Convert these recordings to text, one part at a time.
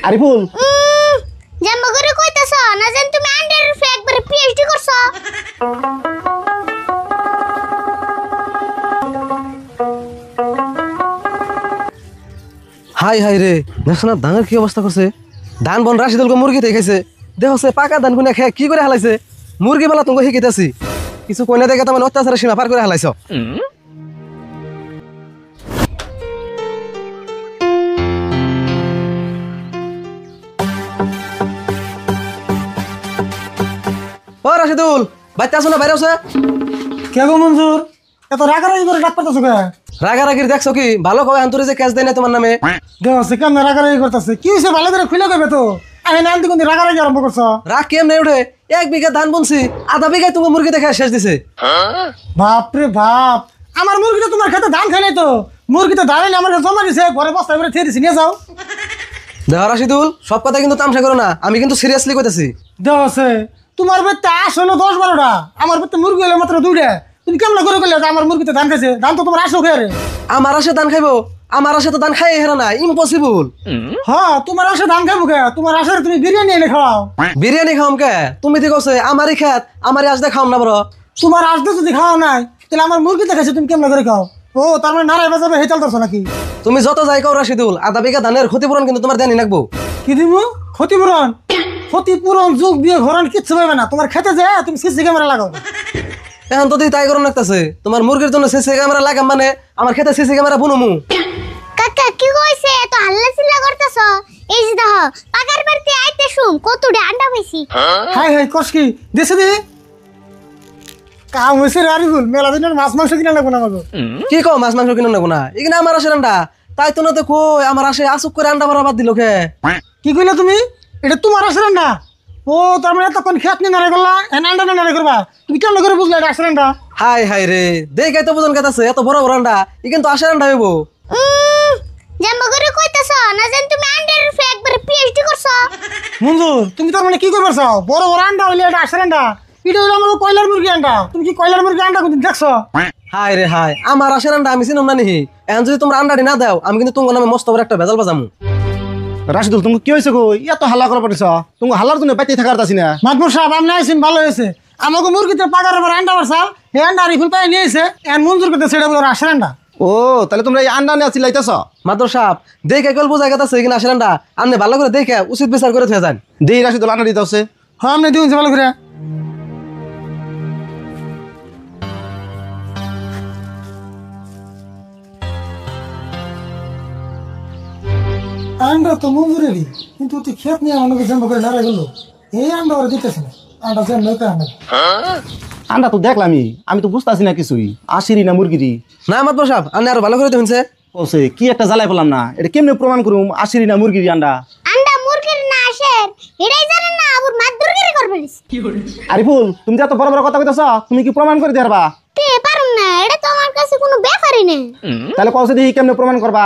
আরিফুল জাম্বা করে কইতাছ না জান তুমি আন্ডারের উপরে একবারে পিএইচডি করছো। হাই হাই রে দেখছ না ধানের কি অবস্থা করছে। ধান বন রাশিদুলকে মুরগি দেখাইছে দেখছে পাকা ধান কোনে খেয়ে কি করে হালাইছে। মুরগি বেলা তোমাকে শিখাইতেছি কিছু কইনা দেখে তোমার অত্যাচারের সীমা পার করে হালাইছ। ও রাশিদুল বাইতে আসো না বাইরে আছে কে গো মঞ্জুর এত রাগারাগি করে ডাক পারতেছো কে? রাগারাগির দেখছো কি ভালো কবে আন্তরে যে ক্যাশ দেয় না তোমার নামে। দেখছে কেমন রাগারাগি করতেছে কি হয়েছে ভালো করে খুলে কইবে তো আমি না আনতে কোন রাগারাগি আরম্ভ করছো। রাগ কেমনে উঠে 1 বিঘা ধান বুনছি আধা বিঘায় তুমি মুরগি দেখে শেষ দিছে। বাপ রে বাপ আমার মুরগিটা তোমার খেতে ধান খাই নাই তো মুরগি তো ধান আমার কাছে জমা দিছে ঘরে বস্তায় করে থিয়ে দিছি নিয়ে যাও। দেখো রাশিদুল সব কথা কিন্তু তামসা করো না আমি কিন্তু সিরিয়াসলি কইতাছি। দেখছে তোমার বেতে আস হলো 10-12টা আমার বেতে মুরগি হলো মাত্র 2টা তুমি কেমন করে কইলে আমার মুরগিতে ধান খাইছে ধান তো তোমার আসো খেয়ে আমার আসে ধান খাইবো আমার আসে তো ধান খাই হেরা না ইম্পসিবল। হ্যাঁ তোমার আসে ধান খাইবো কে তোমার আসে তুমি বিরিয়ানি এনে খাওয়াও। বিরিয়ানি খাওয়াম কে তুমি দি কছে আমারই খেত আমারই আজ দে খাওয়াম না বড় তোমার আসতে যদি খাওয়া নাই তাহলে আমার মুরগি দেখাইছে তুমি কেমন করে খাও। ও তার মানে নারায় বাজাবে হেতাল ধরছো নাকি? তুমি যত যাই কাও রাশিদুল আধা বিঘা ধানের ক্ষতিপূরণ কিন্তু তোমার দেনি লাগবো। কি দিব ক্ষতিপূরণ যোগ দিয়ে ঘরন কিচ্ছু পাবে না তোমার খেতে যে তুমি সিসি ক্যামেরা লাগাও। এখন তো তাই করুন লাগতেছে তোমার মুরগির জন্য সিসি ক্যামেরা লাগাম মানে আমার খেতে সিসি ক্যামেরা বুনমু। কাকা কি কইছে এত হাল্লা চিল্লা করতেছ? এই যে দেখো পাকার বাড়িতে আইতে শুম কতটা আন্ডা পাইছি। হাই হাই কষ্কি দেশে দে কাম হয়েছে রে আরিফুল মেলা দিনের মাছ মাংস কিনা লাগবো না আমাকে। কি কও মাছ মাংস কিনুন লাগবো না এখানে আমার আসে আন্ডা তাই তো না তো কই আমার আসে আসুক করে আন্ডা ভরা বাদ দিল কে? কি কইলা তুমি এটা তোমার আসে না? ও তার মানে তখন খেত নিয়ে নাড়ে করলা আন্ডা না নাড়ে করবা তুমি কেমন করে বুঝলা এটা আসে না? হাই হাই রে দেখে তো বুঝন কাছে এত বড় বড় আন্ডা ই কিন্তু আসে আন্ডা হইব। জাম্বা করে কইতাছ না জান তুমি আন্ডারের উপরে একবারে পিএইচডি করছো। মঞ্জুর তুমি তার মানে কি করবে চাও বড় বড় আন্ডা হইলে এটা আসে না এটা হলো আমার কয়লার মুরগি আন্ডা তুমি কি কয়লার মুরগি আন্ডা কোনদিন দেখছো? হাই রে হাই আমার আসে আন্ডা আমি চিনম না নিহি এখন যদি তোমরা আন্ডাটি না দাও আমি কিন্তু তোমার নামে মস্ত বড় একটা ভেজাল বাজামু। রাশিদুল তুমি কি হয়েছে গো এত হাল্লা করা পারিস তুমি হাল্লার জন্য বাইতে থাকার তাছি না। মাতবর সাহেব আপনি আইসেন ভালো হয়েছে আমাকে মুরগিতে পাকার পর আন্ডা বারসাল হে আন্ডা রিফুল পাই নিয়েছে এন মঞ্জুর করতে সেটা বলে আসে আন্ডা। ও তাহলে তোমরা এই আন্ডা নিয়ে চিল্লাইতেছ মাত্র সাপ দেখে গল্প জায়গা আছে এখানে আসে আন্ডা আপনি ভালো করে দেখে উচিত বিচার করে থয়ে যান। দেই রাশিদুল আন্ডা দিতে হচ্ছে। হ্যাঁ আপনি দিন ভালো করে আন্ডা তো মঞ্জুরেরই কিন্তু তুই খেত নিয়ে আমাকে জন্ম করে নাড়া গেল এই আন্ডা ওরা দিতেছে না আন্ডা যেন নৌকা আন্ডা আন্ডা তো দেখলামই আমি তো বুঝতেছি না কিছুই আসিরি না মুরগিরি না মাত্র সাপ আপনি আরো ভালো করে দেখুনছে বলছে কি একটা জ্বালাই পেলাম না এটা কেমনে প্রমাণ করুম আসিরি না মুরগিরি আন্ডা আন্ডা মুরগির না আসের এটাই জানেন না আবার মাদুরগিরি করবেন। আরিফুল তুমি যে এত বড় বড় কথা কইতাছ তুমি কি প্রমাণ করে দেবা? তে পারুম না এটা তো আমার কাছে কোনো ব্যাপারই না। তাহলে কওছে দেখি কেমনে প্রমাণ করবা?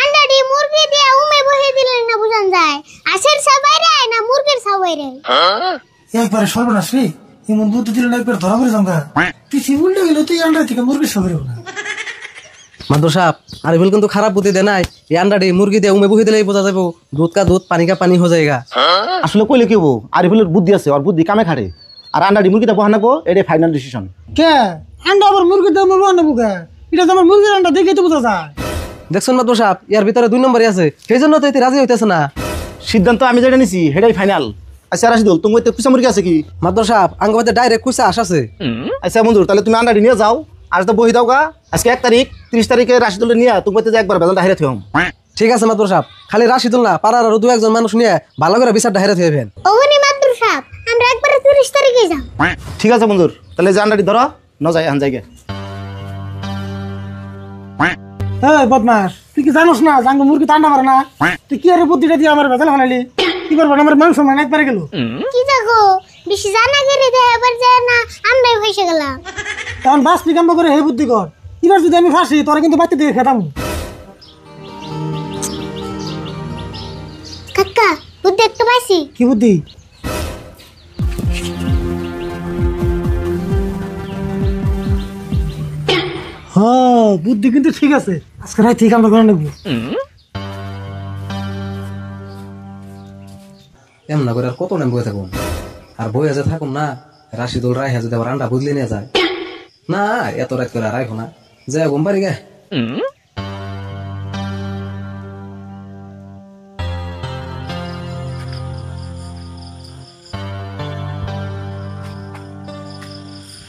আন্ডাটি মুরগি দিয়ে উমে বসে দিলেন না বুঝান যায় আসের সবাইরে না মুরগির সবাইরে। একবারে সর্বনাশ রে এমন বুদ্ধি দিলেন একবার ধরা করে জঙ্গা পৃথিবী উল্টে গেলে তুই আন্ডা থেকে মুরগির সবাই না। মাত্র সাপ আরিফুল কিন্তু খারাপ বুদ্ধি দেয় নাই এই আন্ডাটি মুরগি দিয়ে উমে বহি দিলেই বোঝা যাবো দুধ কা দুধ পানি কা পানি হয়ে যায়গা। আসলে কইলে কি হবো আরিফুলের বুদ্ধি আছে ওর বুদ্ধি কামে খাটে আর আন্ডাটি মুরগিটা বহানাবো এটাই ফাইনাল ডিসিশন। কে আন্ডা আবার মুরগির দাম আনবো কে এটা তো আমার মুরগির আন্ডা দেখে তো বোঝা যায়। দেখছেন মাত্র সাপ ইয়ার ভিতরে 2 নম্বরই আছে সেই জন্য তো এতে রাজি হইতেছে না। সিদ্ধান্ত আমি যেটা নিছি সেটাই ফাইনাল। আচ্ছা রাশিদুল তুমি তো কুচা মুরগি আছে কি? মাত্র সাপ আঙ্গবাতে ডাইরেক্ট কুচা আছে। আচ্ছা বন্ধু তাহলে তুমি আন্ডাটি নিয়ে যাও আজ তো বহি দাও গা আজকে 1 তারিখ 30 তারিখে রাশিদুল নিয়ে তুমি যে একবার বেলাটা হেরে থম। ঠিক আছে মাত্র সাপ খালি রাশিদুল না পাড়ার আরো 2-1 মানুষ নিয়ে ভালো করে বিচারটা হেরে থইবেন। ওগনি মাদুর সাহেব আমরা একবারে 30 তারিখে যাব। ঠিক আছে বন্ধুর তাহলে যে আন্ডাটি ধরো ন যাই আন যাইগে। হ্যাঁ বদমাস তুই কি জানোস না জাঙ্গ মুরগি আন্ডা পারে না তুই কি আরে বুদ্ধিটা দিয়ে আমার বেজাল বানালি কি করবো আমার মাংস মানে একবারে গেল কি দেখো বেশি জানা গেলে দে এবার যায় না আমরাই হইছে গেলাম তখন বাস পিকাম্ব করে হে বুদ্ধি কর এবার যদি আমি ফাঁসি তোরা কিন্তু বাচ্চা দিয়ে খেতাম। কাকা বুদ্ধি একটু পাইছি। কি বুদ্ধি? হ্যাঁ বুদ্ধি কিন্তু ঠিক আছে আজকে রাত ঠিক আমরা করে নেবো। এমন না করে আর কত টাইম বয়ে থাকুন আর বয়ে যে থাকুন না রাশিদুল রায় যদি আবার আন্ডা বুঝলে নিয়ে যায় না এত রাত করে রাখো না যে ঘুম পারি গে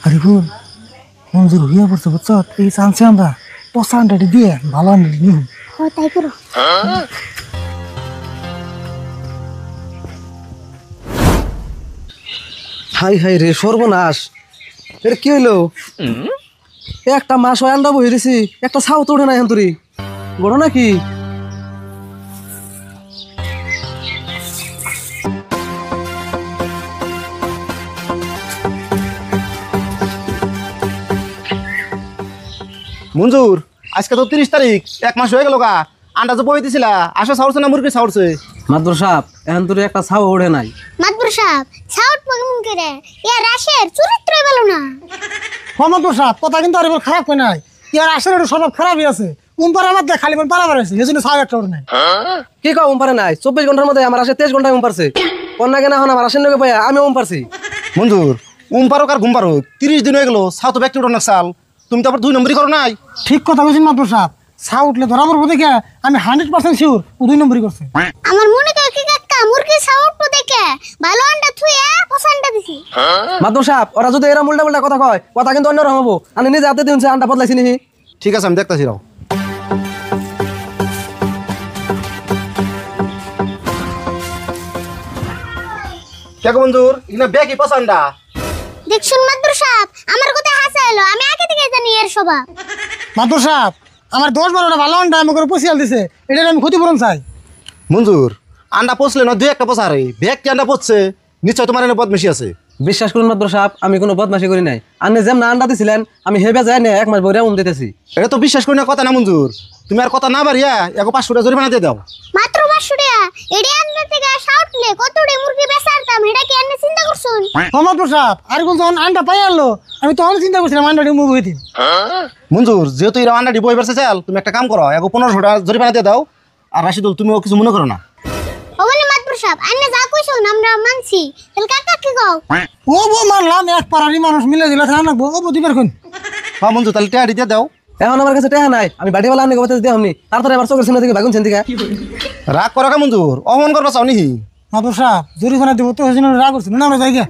আরে বোন মঞ্জুর হইয়া পড়ছে বুঝছ এই চান্সে আমরা পচা আন্ডাটি দিয়ে ভালো আন্ডাটি নিব ও তাই করো। হাই হাই রে সর্বনাশ এটা কি হইলো একটা মাস হয় আন্ডা বহি দিছি একটা ছাও তো ওঠে না এখন তুরি বড় নাকি মঞ্জুর আজকে তো 30 তারিখ 1 মাস হয়ে গেল গা আন্ডা যে বই দিছিলা আসা ছাউরছে না মুরগি ছাউরছে মাদুর সাপ এখন তুরি একটা ছাও ওঠে নাই মাতবর সাহেব ছাউট মন করে ইয়া রাশের চরিত্রই ভালো না। মোহাম্মদ সাহেব কথা কিন্তু আর এবার খারাপ হয় নাই ইয়ার আসলে একটু স্বভাব খারাপই আছে উম্পার আমার দেখ খালি মন পারাবার আছে এই জন্য ছাও একটা ওর নাই কি কও উম পারে নাই 24 ঘন্টার মধ্যে আমার আসে 23 ঘন্টায় উম পারছে কন্যা কেনা এখন আমার আসেন লোকে পাইয়া আমি উম পারছি মঞ্জুর পারুক আর ঘুম পারুক 30 দিন হয়ে গেল ছাউ তো ব্যক্তি উঠো সাল তুমি তো আবার 2 নম্বরই করো নাই। ঠিক কথা বলছেন মাদুর সাহেব ছাও উঠলে ধরা পড়বো দেখে আমি 100% শিওর ও 2 নম্বরই করছে। আমার মনে করে কি কাকা মুরগি ছাউট দেখে ভালো আন্ডা থুইয়া পচা আন্ডা দিছি। মাদুর সাপ ওরা যদি এরা উল্টা উল্টা কথা কয় কথা কিন্তু অন্যরকম হবো আমি নিজে হাতে দিনছে আন্ডা বদলাইছি নি ঠিক আছে আমি দেখতাছি রাও কে গো মঞ্জুর ইনা বেকি পছন্দা দেখছুন মাতবর সাহেব আমার কথা হাসাইলো আমি আগে থেকে জানি এর স্বভাব। মাদুর সাহেব আমার 10-12টা ভালো আন্ডা আমাকে পচিয়াল দিছে এটা আমি ক্ষতিপূরণ চাই। মঞ্জুর আন্ডা পচলে না 2-1টা পচারে বেগ কি আন্ডা পচছে নিশ্চয় তোমার এনে বদমেশি আছে। বিশ্বাস করুন মাদুর সাপ আমি কোনো বদমাশি করি নাই আপনি যেমন আন্ডা দিছিলেন আমি হেবে যাই না 1 মাস বইরা উম দিতেছি এটা তো বিশ্বাস করি না কথা না মঞ্জুর তুমি আর কথা না বাড়িয়া 500 টাকা জরিমানা দিয়ে দাও। মাত্র 500 টাকা এডি আন্ডা থেকে ছাউটলে কতড়ে মুরগি বেচারতাম এটা কি আপনি চিন্তা করছুন? মোহাম্মদ সাহেব আর কোন যখন আন্ডা পাই আনলো আমি তখন চিন্তা করছিলাম আন্ডাটি মুভ হয়ে দিন। মঞ্জুর যেহেতু এরা আন্ডা ডিবই পারছে চাল তুমি একটা কাম করো 1500 টাকা জরিমানা দিয়ে দাও আর রাশিদুল তুমিও কিছু মনে করো না। ওবনে মাতবর সাহেব আপনি যা কইছুন আমরা মানছি তাহলে কাকা কি কও? ও বো মানলাম এক পাড়ারই মানুষ মিলে দিলে থানা লাগবো ও বো দিবার কোন হ্যাঁ মঞ্জুর তাহলে টাকা দিয়ে দাও। এখন আমার কাছে টাকা নাই আমি বাড়িওয়ালা আনলে কথা দিয়ে আমনি তারপরে আবার চোখের সামনে থেকে ভাগুন সেন থেকে রাগ করো কা মঞ্জুর অমন করবা চাও নিহি মাদুর সাহেব জরিমানা দিব তো সেই জন্য রাগ করছিল না আমরা যাই গে।